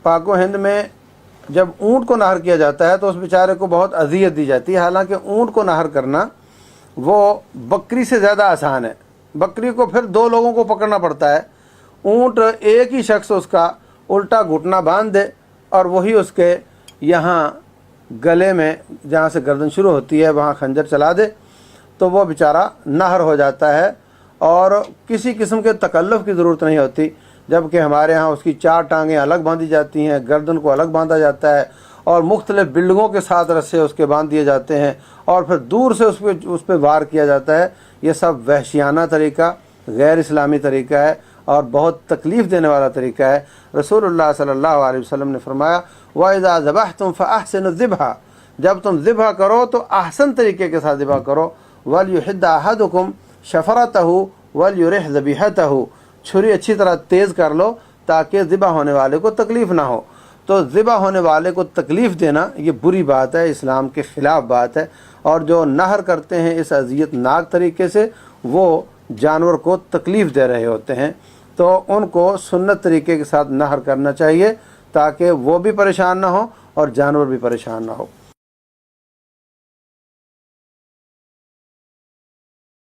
پاک و ہند میں جب اونٹ کو نہر کیا جاتا ہے تو اس بیچارے کو بہت اذیت دی جاتی ہے، حالانکہ اونٹ کو نہر کرنا وہ بکری سے زیادہ آسان ہے۔ بکری کو پھر 2 لوگوں کو پکڑنا پڑتا ہے، اونٹ ایک ہی شخص اس کا الٹا گھٹنا باندھ دے اور وہی اس کے یہاں گلے میں جہاں سے گردن شروع ہوتی ہے وہاں خنجر چلا دے تو وہ بیچارہ نہر ہو جاتا ہے، اور کسی قسم کے تکلف کی ضرورت نہیں ہوتی، جبکہ ہمارے ہاں اس کی 4 ٹانگیں الگ باندھی جاتی ہیں، گردن کو الگ باندھا جاتا ہے، اور مختلف بلڈنگوں کے ساتھ رسے اس کے باندھ دیے جاتے ہیں، اور پھر دور سے اس پہ وار کیا جاتا ہے۔ یہ سب وحشیانہ طریقہ، غیر اسلامی طریقہ ہے اور بہت تکلیف دینے والا طریقہ ہے۔ رسول اللہ صلی اللہ علیہ وسلم نے فرمایا وَإِذَا ذَبَحْتُمْ فَأَحْسِنُوا الذِّبْحَ، جب تم ذبح کرو تو احسن طریقے کے ساتھ ذبح کرو۔ وَلْيُحِدَّ أَحَدُكُمْ شَفْرَتَهُ وَلْيُرِحْ ذَبِيحَتَهُ، چھری اچھی طرح تیز کر لو تاکہ ذبح ہونے والے کو تکلیف نہ ہو۔ تو ذبح ہونے والے کو تکلیف دینا یہ بری بات ہے، اسلام کے خلاف بات ہے، اور جو نہر کرتے ہیں اس اذیت ناک طریقے سے وہ جانور کو تکلیف دے رہے ہوتے ہیں، تو ان کو سنت طریقے کے ساتھ نہر کرنا چاہیے تاکہ وہ بھی پریشان نہ ہو اور جانور بھی پریشان نہ ہو۔